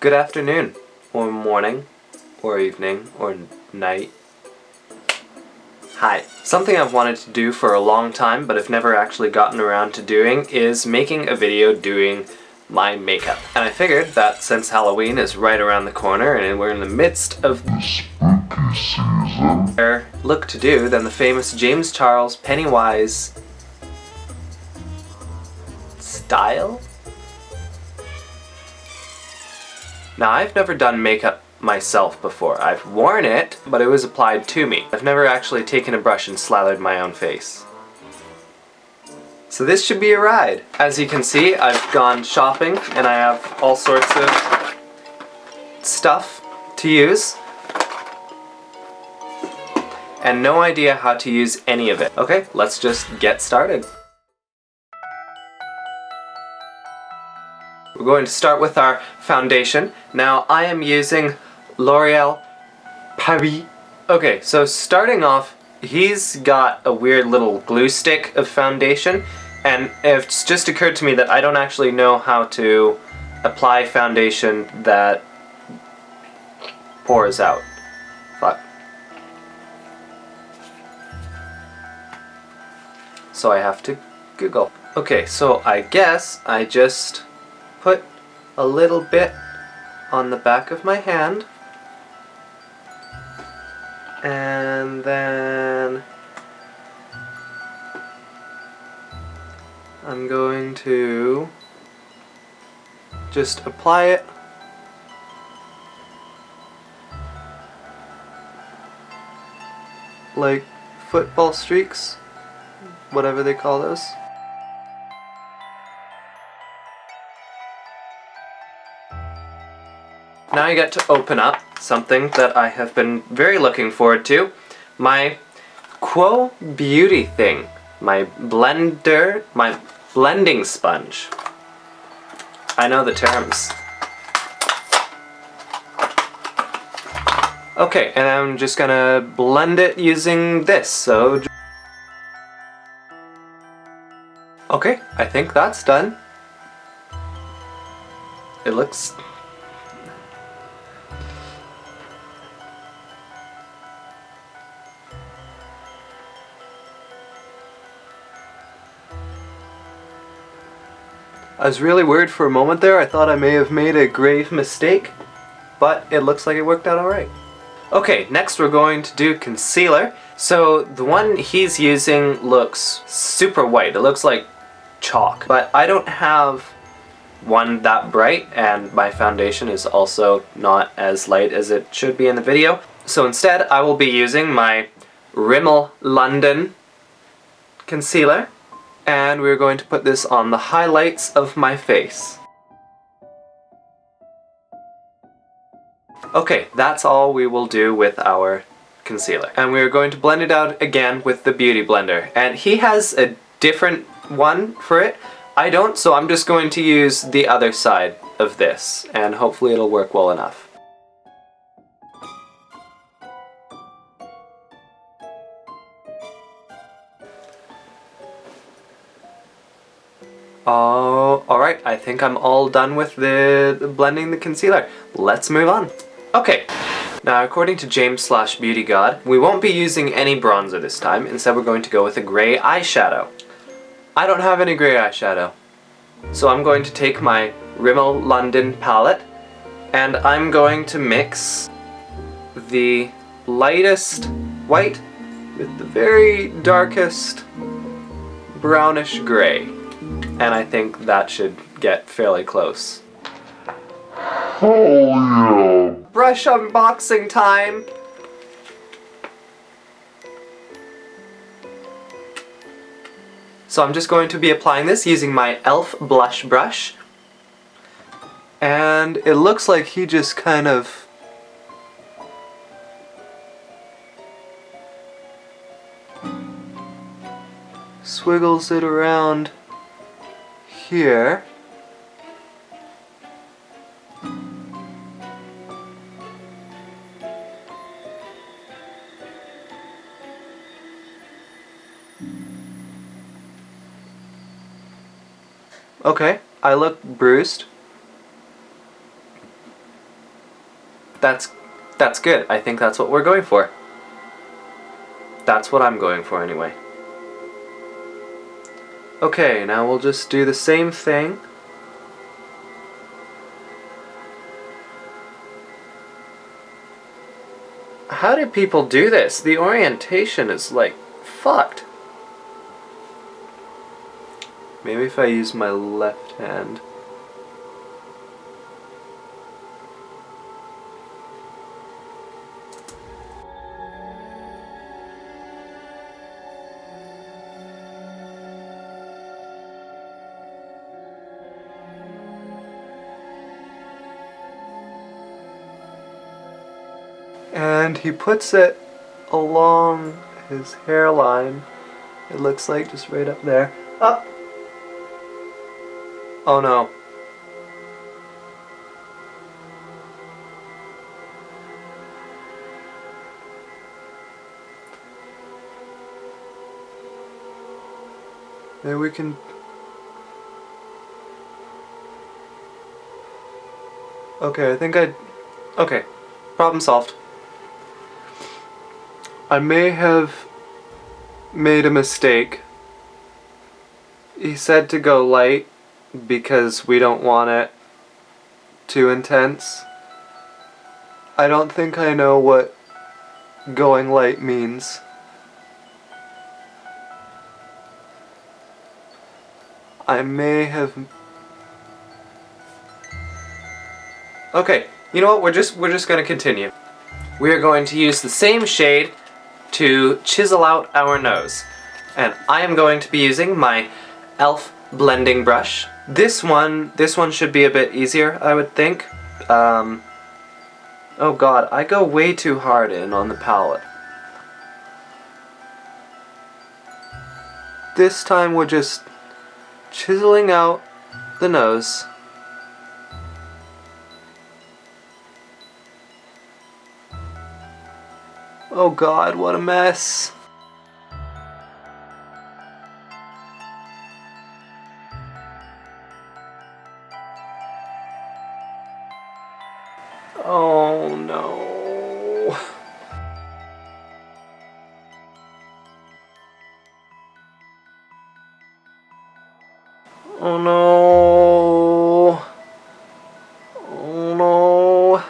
Good afternoon, or morning, or evening, or night. Hi. Something I've wanted to do for a long time but have never actually gotten around to doing is making a video doing my makeup. And I figured that since Halloween is right around the corner and we're in the midst of the spooky season, better look to do than the famous James Charles Pennywise style? Now, I've never done makeup myself before. I've worn it, but it was applied to me. I've never actually taken a brush and slathered my own face. So this should be a ride. As you can see, I've gone shopping and I have all sorts of stuff to use. And no idea how to use any of it. Okay, let's just get started. We're going to start with our foundation. Now, I am using L'Oreal Paris. Okay, so starting off, he's got a weird little glue stick of foundation, and it's just occurred to me that I don't actually know how to apply foundation that pours out. Fuck. So I have to Google. Okay, so I guess I just put a little bit on the back of my hand, and then I'm going to just apply it like football streaks, whatever they call those. Now I get to open up something that I have been very looking forward to. My Quo Beauty thing. My blending sponge. I know the terms. Okay, and I'm just gonna blend it using this, so... Okay, I think that's done. It looks... I was really worried for a moment there. I thought I may have made a grave mistake, but it looks like it worked out alright. Okay, next we're going to do concealer. So the one he's using looks super white. It looks like chalk, but I don't have one that bright, and my foundation is also not as light as it should be in the video. So instead, I will be using my Rimmel London concealer. And we're going to put this on the highlights of my face. Okay, that's all we will do with our concealer. And we're going to blend it out again with the Beauty Blender. And he has a different one for it. I don't, so I'm just going to use the other side of this, and hopefully it'll work well enough. Oh, alright, I think I'm all done with the blending the concealer. Let's move on. Okay, now according to James/BeautyGod, we won't be using any bronzer this time. Instead, we're going to go with a grey eyeshadow. I don't have any grey eyeshadow. So I'm going to take my Rimmel London palette, and I'm going to mix the lightest white with the very darkest brownish grey. And I think that should get fairly close. Oh yeah! Brush unboxing time! So I'm just going to be applying this using my e.l.f. blush brush. And it looks like he just kind of swiggles it around here. Okay, I look bruised. That's good. I think that's what we're going for. That's what I'm going for anyway. Okay, now we'll just do the same thing. How do people do this? The orientation is like fucked. Maybe if I use my left hand. And he puts it along his hairline. It looks like just right up there. Up! Oh no. Maybe we can... Okay, I think okay, problem solved. I may have made a mistake. He said to go light because we don't want it too intense. I don't think I know what going light means. I may have... Okay, you know what? We're just gonna continue. We are going to use the same shade to chisel out our nose. And I am going to be using my e.l.f. blending brush. This one should be a bit easier, I would think. Oh god, I go way too hard in on the palette. This time we're just chiseling out the nose. Oh god, what a mess. Oh no. Oh no. Oh no.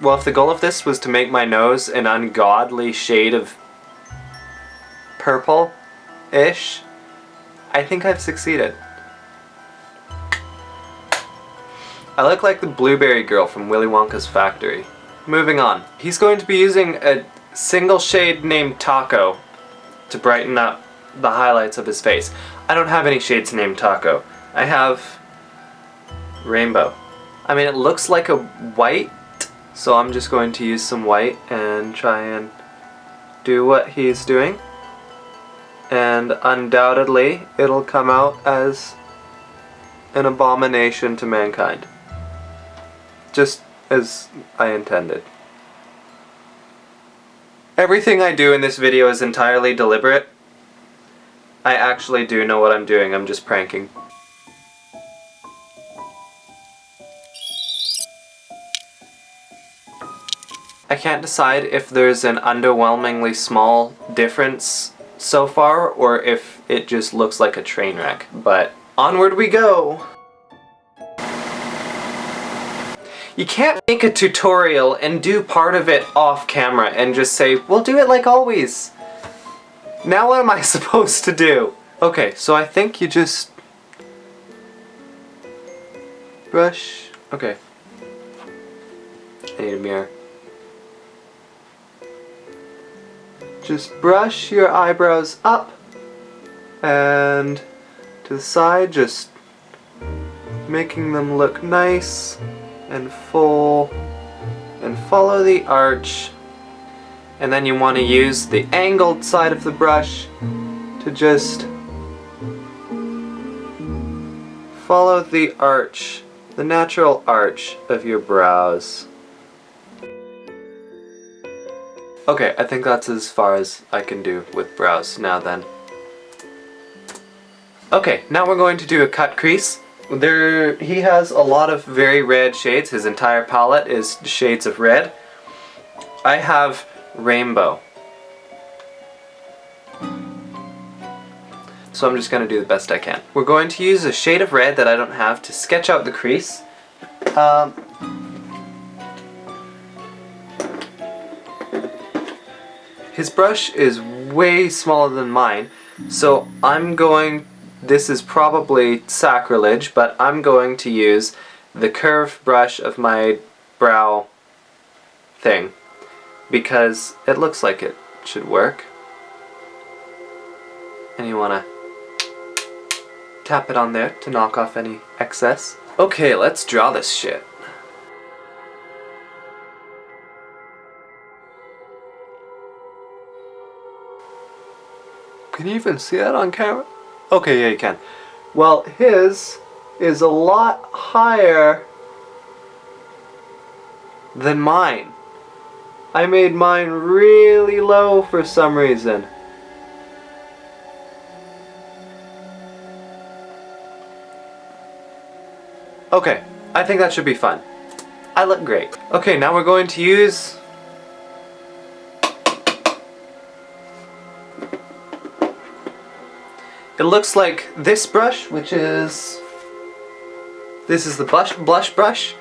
Well, if the goal of this was to make my nose an ungodly shade of purple-ish, I think I've succeeded. I look like the blueberry girl from Willy Wonka's factory. Moving on. He's going to be using a single shade named Taco to brighten up the highlights of his face. I don't have any shades named Taco. I have Rainbow. I mean, it looks like a white, so I'm just going to use some white and try and do what he's doing. And undoubtedly, it'll come out as an abomination to mankind. Just as I intended. Everything I do in this video is entirely deliberate. I actually do know what I'm doing, I'm just pranking. I can't decide if there's an underwhelmingly small difference so far, or if it just looks like a train wreck, but onward we go! You can't make a tutorial and do part of it off camera and just say, we'll do it like always. Now what am I supposed to do? Okay, so I think you just brush. Okay. I need a mirror. Just brush your eyebrows up and to the side, just making them look nice and full, and follow the arch. And then you want to use the angled side of the brush to just follow the arch, the natural arch of your brows. Okay, I think that's as far as I can do with brows now then. Okay, now we're going to do a cut crease. He has a lot of very red shades. His entire palette is shades of red. I have rainbow. So I'm just going to do the best I can. We're going to use a shade of red that I don't have to sketch out the crease. His brush is way smaller than mine, so this is probably sacrilege, but I'm going to use the curved brush of my brow thing, because it looks like it should work. And you want to tap it on there to knock off any excess. Okay, let's draw this shit. Can you even see that on camera? Okay, yeah, you can. Well, his is a lot higher than mine. I made mine really low for some reason. Okay, I think that should be fun. I look great. Okay, now we're going to use it looks like this brush, this is the blush brush,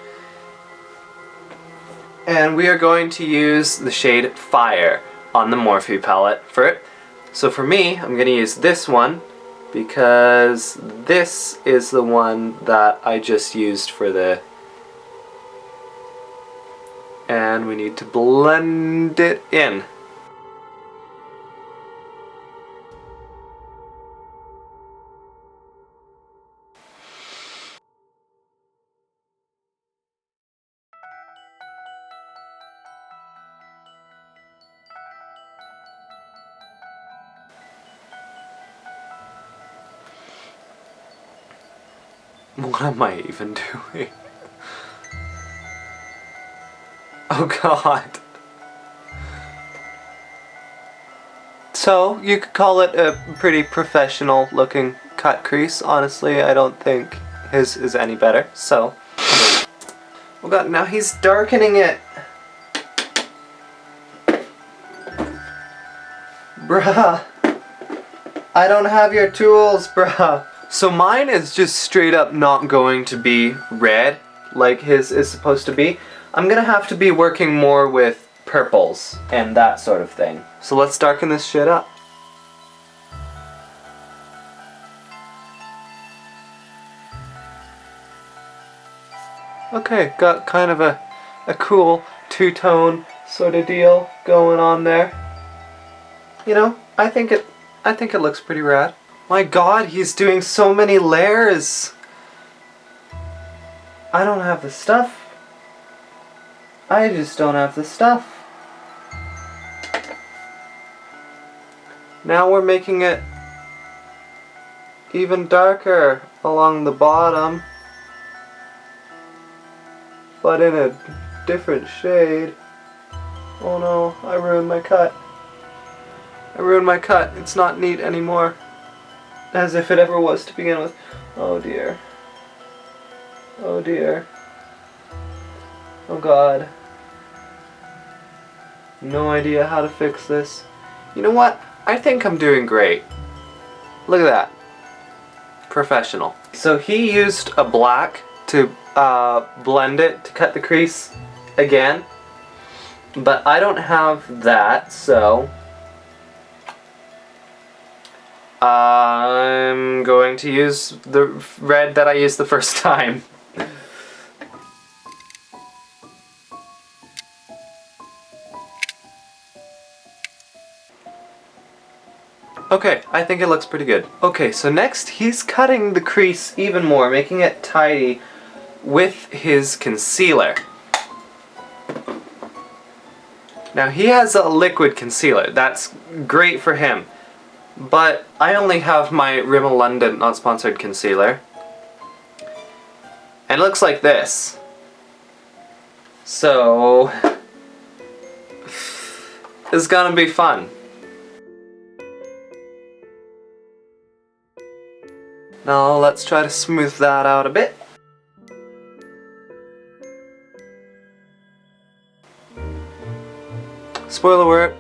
and we are going to use the shade Fire on the Morphe palette for it. So for me, I'm going to use this one because this is the one that I just used for the, and we need to blend it in. What am I even doing? Oh god. So, you could call it a pretty professional looking cut crease. Honestly, I don't think his is any better, so. Oh god, now he's darkening it. Bruh. I don't have your tools, bruh. So mine is just straight up not going to be red like his is supposed to be. I'm gonna have to be working more with purples and that sort of thing. So let's darken this shit up. Okay, got kind of a cool two-tone sort of deal going on there. You know, I think it looks pretty rad. My god, he's doing so many layers. I don't have the stuff. I just don't have the stuff. Now we're making it even darker along the bottom, but in a different shade. Oh no, I ruined my cut. I ruined my cut. It's not neat anymore. As if it ever was to begin with. Oh dear. Oh dear. Oh god. No idea how to fix this. You know what? I think I'm doing great. Look at that. Professional. So he used a black to blend it, to cut the crease again. But I don't have that, so I'm going to use the red that I used the first time. Okay, I think it looks pretty good. Okay, so next he's cutting the crease even more, making it tidy with his concealer. Now he has a liquid concealer, that's great for him. But I only have my Rimmel London not sponsored concealer. And it looks like this. So it's gonna be fun. Now let's try to smooth that out a bit. Spoiler alert.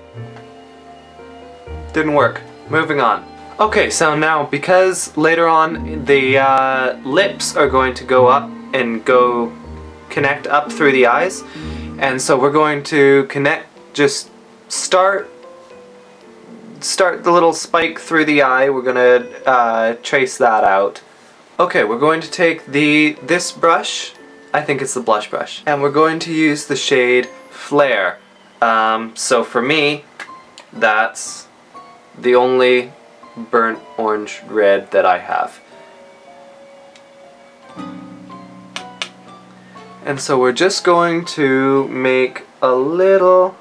Didn't work. Moving on. Okay, so now because later on the lips are going to go up and go connect up through the eyes, and so we're going to just start the little spike through the eye. We're gonna trace that out. Okay, we're going to take this brush, I think it's the blush brush, and we're going to use the shade Flare. So for me, that's the only burnt orange red that I have. And so we're just going to make a little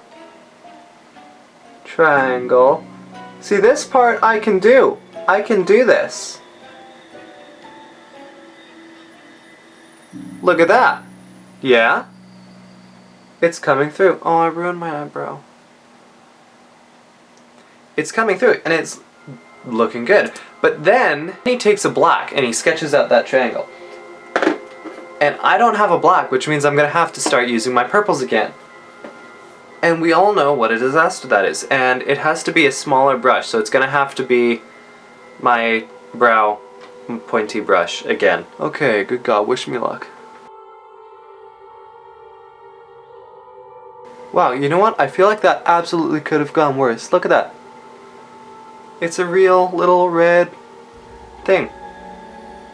triangle. See, this part I can do. I can do this. Look at that. Yeah? It's coming through. Oh, I ruined my eyebrow. It's coming through, and it's looking good. But then he takes a black and he sketches out that triangle. And I don't have a black, which means I'm gonna have to start using my purples again. And we all know what a disaster that is. And it has to be a smaller brush, so it's gonna have to be my brow pointy brush again. Okay, good God, wish me luck. Wow, you know what? I feel like that absolutely could have gone worse. Look at that. It's a real little red thing.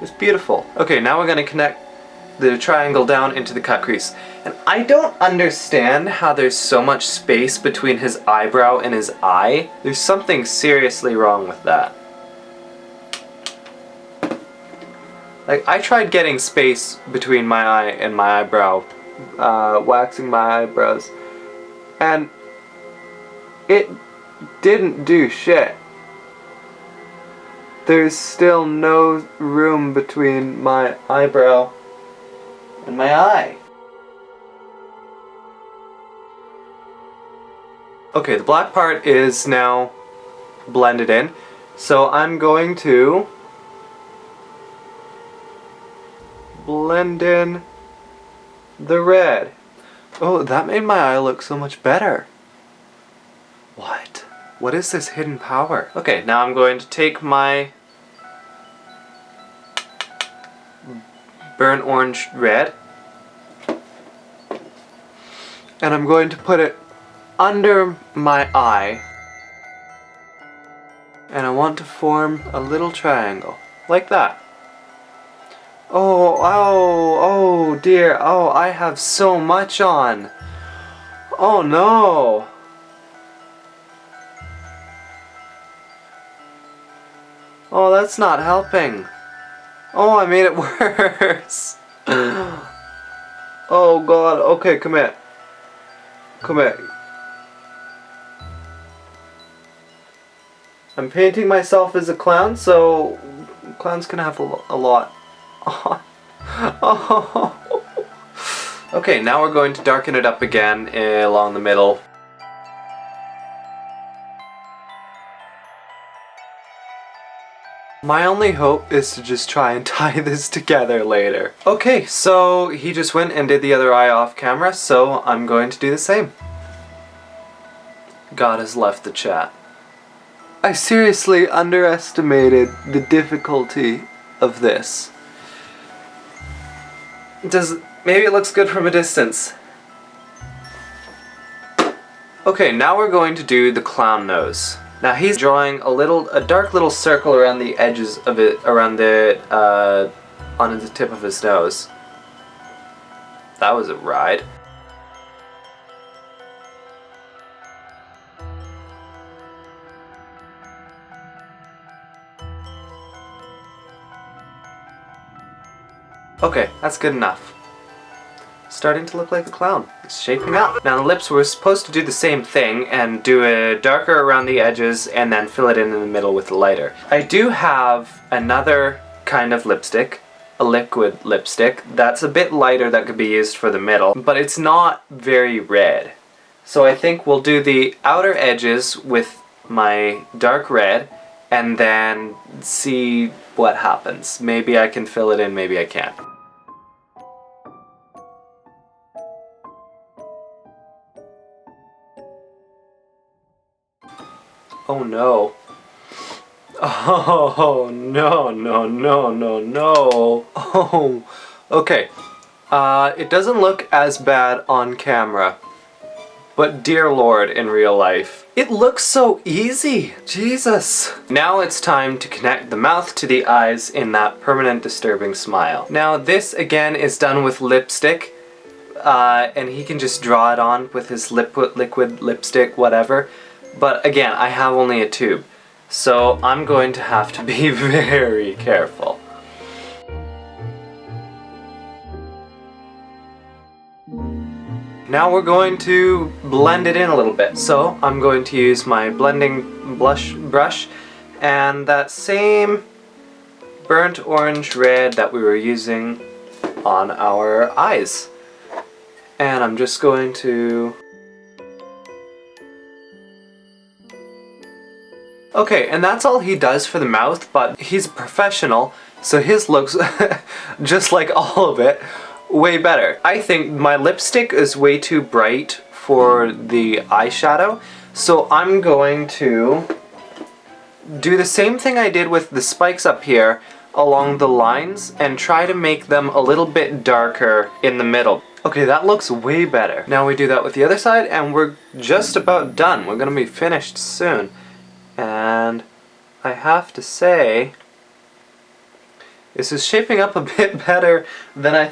It's beautiful. Okay, now we're gonna connect the triangle down into the cut crease. And I don't understand how there's so much space between his eyebrow and his eye. There's something seriously wrong with that. Like, I tried getting space between my eye and my eyebrow, waxing my eyebrows, and it didn't do shit. There's still no room between my eyebrow and my eye. Okay, the black part is now blended in, so I'm going to blend in the red. Oh, that made my eye look so much better. What? What is this hidden power? Okay, now I'm going to take my burnt orange red and I'm going to put it under my eye, and I want to form a little triangle like that. Oh dear, oh, I have so much on. Oh no. Oh, that's not helping. Oh, I made it worse. Oh God, okay, come here. Come here. I'm painting myself as a clown, so clowns can have a lot. Oh. Okay, now we're going to darken it up again along the middle. My only hope is to just try and tie this together later. Okay, so he just went and did the other eye off camera, so I'm going to do the same. God has left the chat. I seriously underestimated the difficulty of this. Maybe it looks good from a distance. Okay, now we're going to do the clown nose. Now he's drawing a dark little circle around the edges of it, on the tip of his nose. That was a ride. Okay, that's good enough. Starting to look like a clown. It's shaping up. Now the lips, were supposed to do the same thing and do a darker around the edges and then fill it in the middle with a lighter. I do have another kind of lipstick, a liquid lipstick, that's a bit lighter that could be used for the middle, but it's not very red. So I think we'll do the outer edges with my dark red and then see what happens. Maybe I can fill it in, maybe I can't. Oh no. Oh no, no, no, no, no. Oh, okay. It doesn't look as bad on camera, but dear Lord, in real life, it looks so easy. Jesus. Now it's time to connect the mouth to the eyes in that permanent disturbing smile. Now this again is done with lipstick, and he can just draw it on with his liquid lipstick, whatever. But again, I have only a tube, so I'm going to have to be very careful. Now we're going to blend it in a little bit. So I'm going to use my blending blush brush and that same burnt orange red that we were using on our eyes. And I'm just going to... Okay, and that's all he does for the mouth, but he's a professional, so his looks, just like all of it, way better. I think my lipstick is way too bright for the eyeshadow, so I'm going to do the same thing I did with the spikes up here along the lines and try to make them a little bit darker in the middle. Okay, that looks way better. Now we do that with the other side and we're just about done. We're gonna be finished soon. And I have to say, this is shaping up a bit better than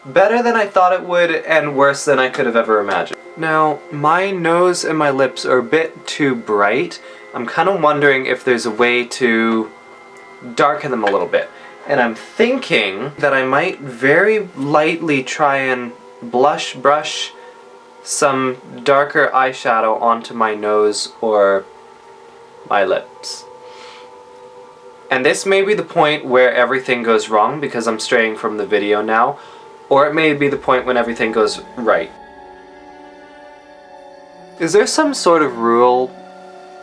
better than I thought it would and worse than I could have ever imagined. Now, my nose and my lips are a bit too bright. I'm kind of wondering if there's a way to darken them a little bit. And I'm thinking that I might very lightly try and blush brush some darker eyeshadow onto my nose or my lips. And this may be the point where everything goes wrong because I'm straying from the video now, or it may be the point when everything goes right. Is there some sort of rule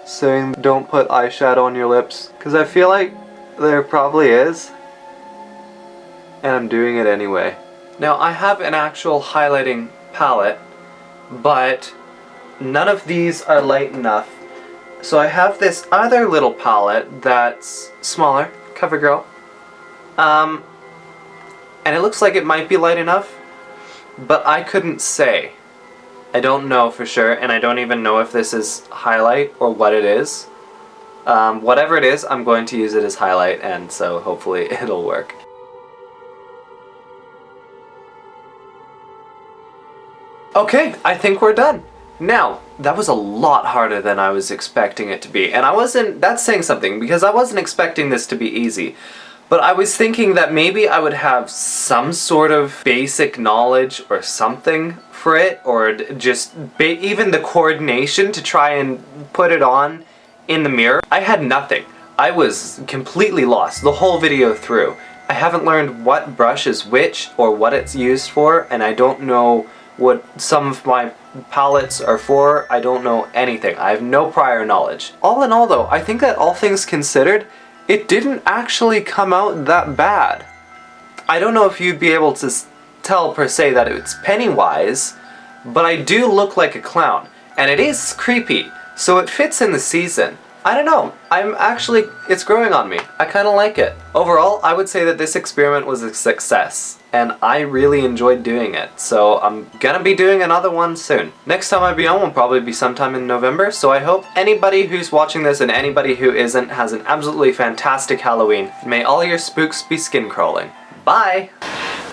saying don't put eyeshadow on your lips? Because I feel like there probably is, and I'm doing it anyway. Now I have an actual highlighting palette, but none of these are light enough. So I have this other little palette that's smaller, CoverGirl, and it looks like it might be light enough, but I couldn't say. I don't know for sure, and I don't even know if this is highlight or what it is. Whatever it is, I'm going to use it as highlight, and so hopefully it'll work. Okay, I think we're done. Now, that was a lot harder than I was expecting it to be, and that's saying something, because I wasn't expecting this to be easy. But I was thinking that maybe I would have some sort of basic knowledge or something for it, or just even the coordination to try and put it on in the mirror. I had nothing. I was completely lost the whole video through. I haven't learned what brush is which or what it's used for, and I don't know what some of my palettes are for. I don't know anything. I have no prior knowledge. All in all though, I think that all things considered, it didn't actually come out that bad. I don't know if you'd be able to tell per se that it's Pennywise, but I do look like a clown, and it is creepy, so it fits in the season. I don't know, it's growing on me. I kind of like it. Overall, I would say that this experiment was a success, and I really enjoyed doing it, so I'm gonna be doing another one soon. Next time I be on will probably be sometime in November, so I hope anybody who's watching this and anybody who isn't has an absolutely fantastic Halloween. May all your spooks be skin crawling. Bye!